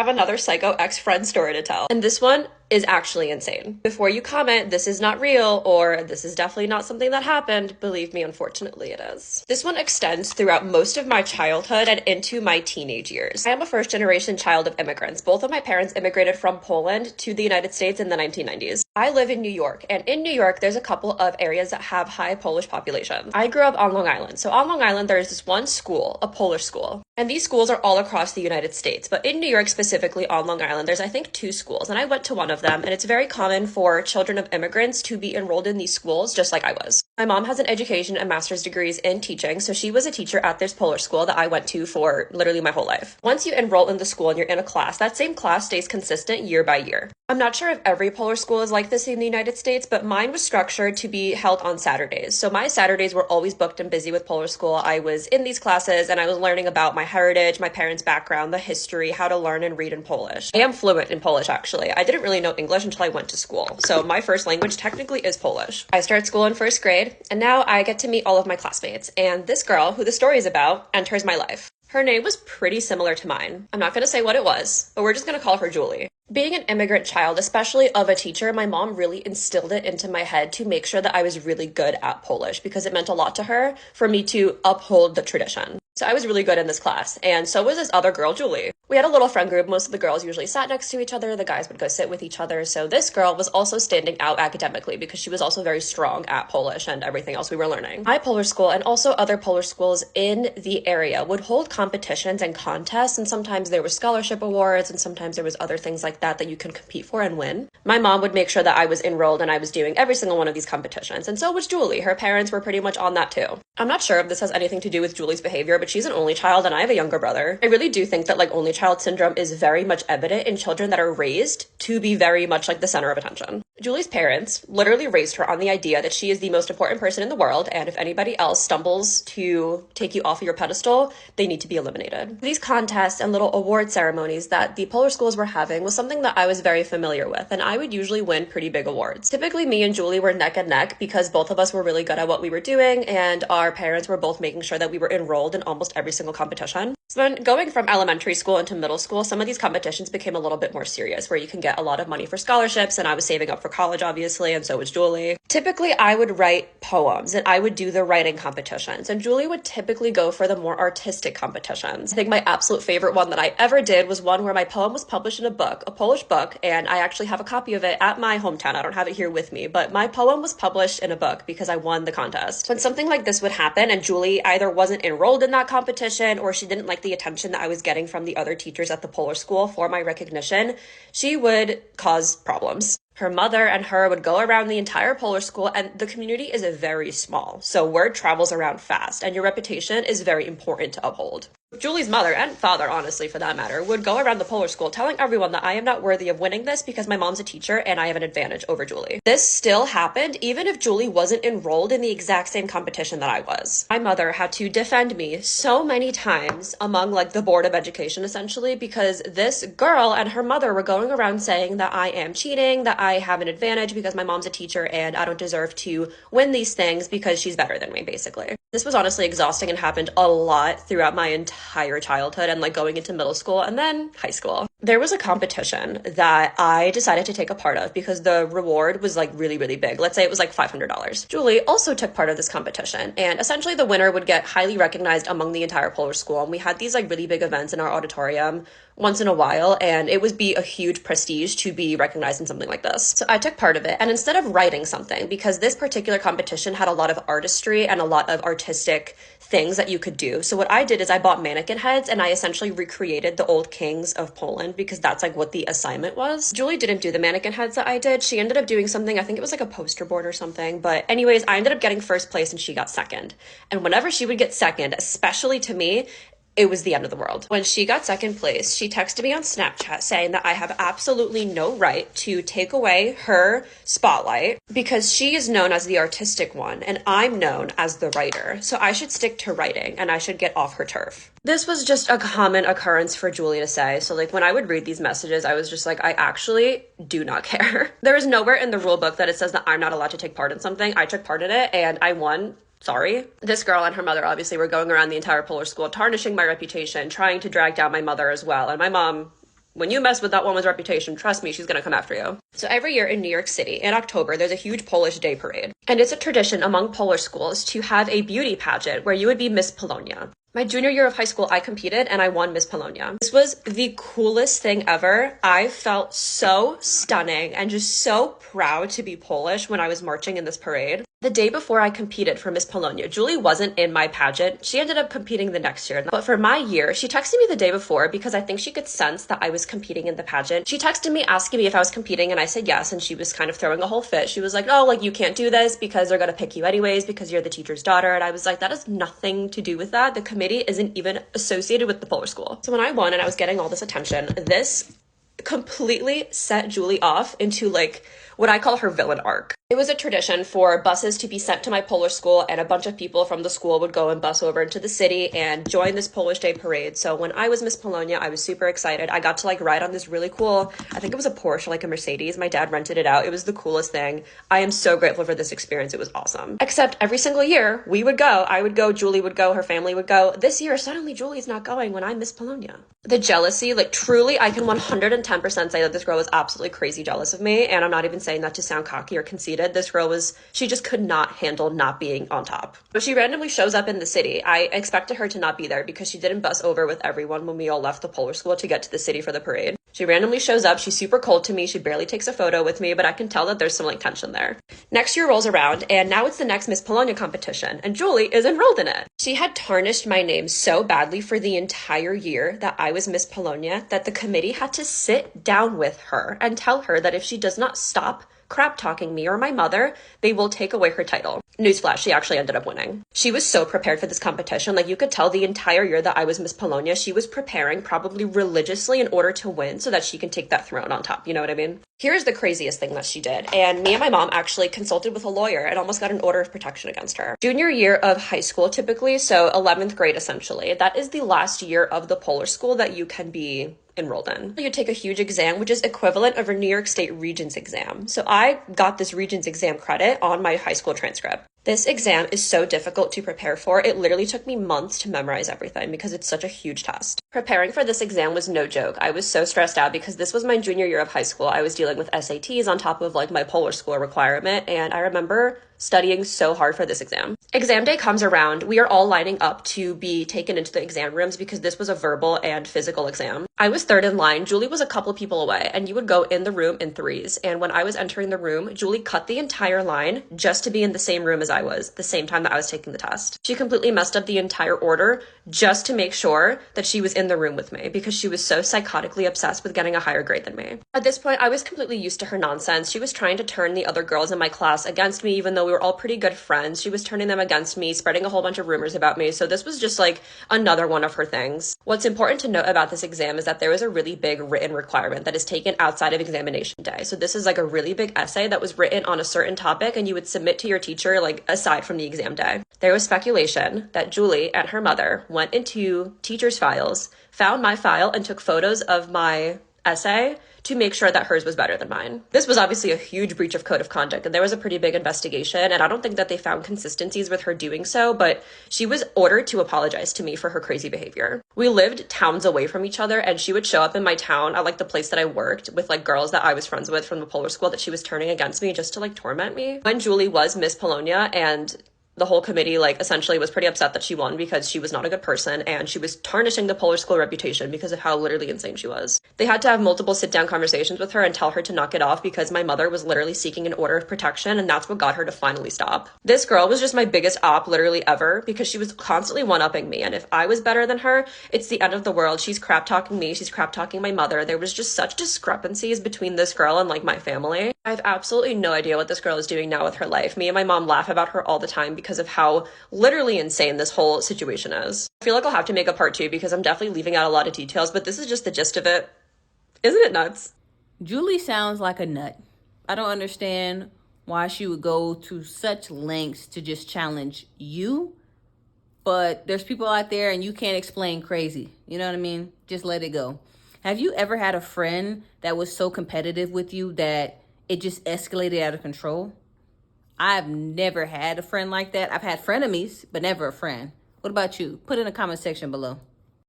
I have another psycho ex-friend story to tell, and this one is actually insane. Before you comment, this is not real, or this is definitely not something that happened, believe me, unfortunately it is. This one extends throughout most of my childhood and into my teenage years. I am a first-generation child of immigrants. Both of my parents immigrated from Poland to the United States in the 1990s. I live in New York, and in New York, there's a couple of areas that have high Polish populations. I grew up on Long Island. So on Long Island, there's this one school, a Polish school, and these schools are all across the United States. But in New York, specifically on Long Island, there's I think 2 schools, and I went to one of them, and it's very common for children of immigrants to be enrolled in these schools just like I was. My mom has an education and master's degrees in teaching, so she was a teacher at this Polish school that I went to for literally my whole life. Once you enroll in the school and you're in a class, that same class stays consistent year by year. I'm not sure if every Polish school is like this in the United States, but mine was structured to be held on Saturdays. So my Saturdays were always booked and busy with Polish school. I was in these classes and I was learning about my heritage, my parents' background, the history, how to learn and read in Polish. I am fluent in Polish, actually. I didn't really know English until I went to school. So my first language technically is Polish. I started school in first grade, and now I get to meet all of my classmates. And this girl, who the story is about, enters my life. Her name was pretty similar to mine. I'm not going to say what it was, but we're just going to call her Julie. Being an immigrant child, especially of a teacher, my mom really instilled it into my head to make sure that I was really good at Polish because it meant a lot to her for me to uphold the tradition. So I was really good in this class, and so was this other girl, Julie. We had a little friend group. Most of the girls usually sat next to each other. The guys would go sit with each other. So this girl was also standing out academically because she was also very strong at Polish and everything else we were learning. My Polish school and also other Polish schools in the area would hold competitions and contests, and sometimes there were scholarship awards, and sometimes there was other things like that you can compete for and win. My mom would make sure that I was enrolled and I was doing every single one of these competitions, and so was Julie. Her parents were pretty much on that too. I'm not sure if this has anything to do with Julie's behavior, but she's an only child and I have a younger brother. I really do think that only child syndrome is very much evident in children that are raised to be very much the center of attention. Julie's parents literally raised her on the idea that she is the most important person in the world, and if anybody else stumbles to take you off of your pedestal, they need to be eliminated. These contests and little award ceremonies that the Polish schools were having was something that I was very familiar with, and I would usually win pretty big awards. Typically, me and Julie were neck and neck because both of us were really good at what we were doing, and our parents were both making sure that we were enrolled in almost every single competition. So then going from elementary school into middle school, some of these competitions became a little bit more serious, where you can get a lot of money for scholarships, and I was saving up for college, obviously, and so was Julie. Typically, I would write poems, and I would do the writing competitions, and Julie would typically go for the more artistic competitions. I think my absolute favorite one that I ever did was one where my poem was published in a book, a Polish book, and I actually have a copy of it at my hometown. I don't have it here with me, but my poem was published in a book because I won the contest. When something like this would happen, and Julie either wasn't enrolled in that competition or she didn't like the attention that I was getting from the other teachers at the Polish school for my recognition, she would cause problems. Her mother and her would go around the entire Polish school, and the community is very small, so word travels around fast, and your reputation is very important to uphold. Julie's mother, and father, honestly, for that matter, would go around the Polish school telling everyone that I am not worthy of winning this because my mom's a teacher and I have an advantage over Julie. This still happened even if Julie wasn't enrolled in the exact same competition that I was. My mother had to defend me so many times among the board of education, essentially, because this girl and her mother were going around saying that I am cheating, that I have an advantage because my mom's a teacher and I don't deserve to win these things because she's better than me, basically. This was honestly exhausting and happened a lot throughout my entire childhood and going into middle school and then high school. There was a competition that I decided to take a part of because the reward was really, really big. Let's say it was $500. Julie also took part of this competition, and essentially the winner would get highly recognized among the entire Polish school. And we had these really big events in our auditorium once in a while, and it would be a huge prestige to be recognized in something like this. So I took part of it, and instead of writing something, because this particular competition had a lot of artistry and a lot of artistic things that you could do. So what I did is I bought mannequin heads and I essentially recreated the old kings of Poland because that's what the assignment was. Julie didn't do the mannequin heads that I did. She ended up doing something, I think it was a poster board or something. But anyways, I ended up getting first place and she got second. And whenever she would get second, especially to me, it was the end of the world. When she got second place, she texted me on Snapchat saying that I have absolutely no right to take away her spotlight because she is known as the artistic one and I'm known as the writer. So I should stick to writing and I should get off her turf. This was just a common occurrence for Julie to say. So when I would read these messages, I was just I actually do not care. There is nowhere in the rule book that it says that I'm not allowed to take part in something. I took part in it and I won. Sorry. This girl and her mother obviously were going around the entire Polish school, tarnishing my reputation, trying to drag down my mother as well. And my mom when you mess with that woman's reputation, trust me, she's gonna come after you. So every year in New York City, in October, there's a huge Polish Day parade. And it's a tradition among Polish schools to have a beauty pageant where you would be Miss Polonia. My junior year of high school, I competed and I won Miss Polonia. This was the coolest thing ever. I felt so stunning and just so proud to be Polish when I was marching in this parade. The day before I competed for Miss Polonia, Julie wasn't in my pageant. She ended up competing the next year. But for my year, she texted me the day before because I think she could sense that I was competing in the pageant. She texted me asking me if I was competing and I said yes. And she was kind of throwing a whole fit. She was like, oh, like you can't do this because they're going to pick you anyways because you're the teacher's daughter. And I was like, that has nothing to do with that. The committee isn't even associated with the Polish school. So when I won and I was getting all this attention, this completely set Julie off into like what I call her villain arc. It was a tradition for buses to be sent to my Polish school, and a bunch of people from the school would go and bus over into the city and join this Polish Day parade. So when I was Miss Polonia, I was super excited. I got to like ride on this really cool, I think it was a Porsche, like a Mercedes. My dad rented it out. It was the coolest thing. I am so grateful for this experience. It was awesome. Except every single year we would go, I would go, Julie would go, her family would go. This year, suddenly Julie's not going when I'm Miss Polonia. The jealousy, like truly, I can 110% say that this girl was absolutely crazy jealous of me. And I'm not even saying that to sound cocky or conceited. This girl was, she just could not handle not being on top. But she randomly shows up in the city. I expected her to not be there because she didn't bus over with everyone when we all left the Polish school to get to the city for the parade. She randomly shows up. She's super cold to me. She barely takes a photo with me, but I can tell that there's some like tension there. Next year rolls around and now it's the next Miss Polonia competition and Julie is enrolled in it. She had tarnished my name so badly for the entire year that I was Miss Polonia that the committee had to sit down with her and tell her that if she does not stop crap talking me or my mother, they will take away her title. Newsflash, she actually ended up winning. She was so prepared for this competition. Like you could tell the entire year that I was Miss Polonia, she was preparing probably religiously in order to win so that she can take that throne on top. You know what I mean? Here's the craziest thing that she did. And me and my mom actually consulted with a lawyer and almost got an order of protection against her. Junior year of high school typically, so 11th grade essentially, that is the last year of the Polish school that you can be enrolled in. You take a huge exam, which is equivalent of a New York State Regents exam. So I got this Regents exam credit on my high school transcript. This exam is so difficult to prepare for. It literally took me months to memorize everything because it's such a huge test. Preparing for this exam was no joke. I was so stressed out because this was my junior year of high school. I was dealing with SATs on top of like my Polish school requirement. And I remember studying so hard for this exam. Exam day comes around. We are all lining up to be taken into the exam rooms because this was a verbal and physical exam. I was third in line. Julie was a couple people away and you would go in the room in threes. And when I was entering the room, Julie cut the entire line just to be in the same room as I was, the same time that I was taking the test. She completely messed up the entire order just to make sure that she was in the room with me because she was so psychotically obsessed with getting a higher grade than me. At this point, I was completely used to her nonsense. She was trying to turn the other girls in my class against me, even though we were all pretty good friends. She was turning them against me, spreading a whole bunch of rumors about me. So this was just like another one of her things. What's important to note about this exam is that there was a really big written requirement that is taken outside of examination day. So this is like a really big essay that was written on a certain topic and you would submit to your teacher like aside from the exam day. There was speculation that Julie and her mother went into teachers' files, found my file and took photos of my essay to make sure that hers was better than mine. This was obviously a huge breach of code of conduct and there was a pretty big investigation and I don't think that they found consistencies with her doing so, but she was ordered to apologize to me for her crazy behavior. We lived towns away from each other and she would show up in my town at like the place that I worked with like girls that I was friends with from the Polish school that she was turning against me just to like torment me. When Julie was Miss Polonia and the whole committee like essentially was pretty upset that she won because she was not a good person and she was tarnishing the Polish school reputation because of how literally insane she was. They had to have multiple sit-down conversations with her and tell her to knock it off because my mother was literally seeking an order of protection and that's what got her to finally stop. This girl was just my biggest op literally ever because she was constantly one-upping me and if I was better than her, it's the end of the world. She's crap talking me, she's crap talking my mother. There was just such discrepancies between this girl and like my family. I have absolutely no idea what this girl is doing now with her life. Me and my mom laugh about her all the time because of how literally insane this whole situation is. I feel like I'll have to make a part 2 because I'm definitely leaving out a lot of details, but this is just the gist of it. Isn't it nuts? Julie sounds like a nut. I don't understand why she would go to such lengths to just challenge you, but there's people out there and you can't explain crazy. You know what I mean? Just let it go. Have you ever had a friend that was so competitive with you that it just escalated out of control? I've never had a friend like that. I've had frenemies, but never a friend. What about you? Put in the comment section below.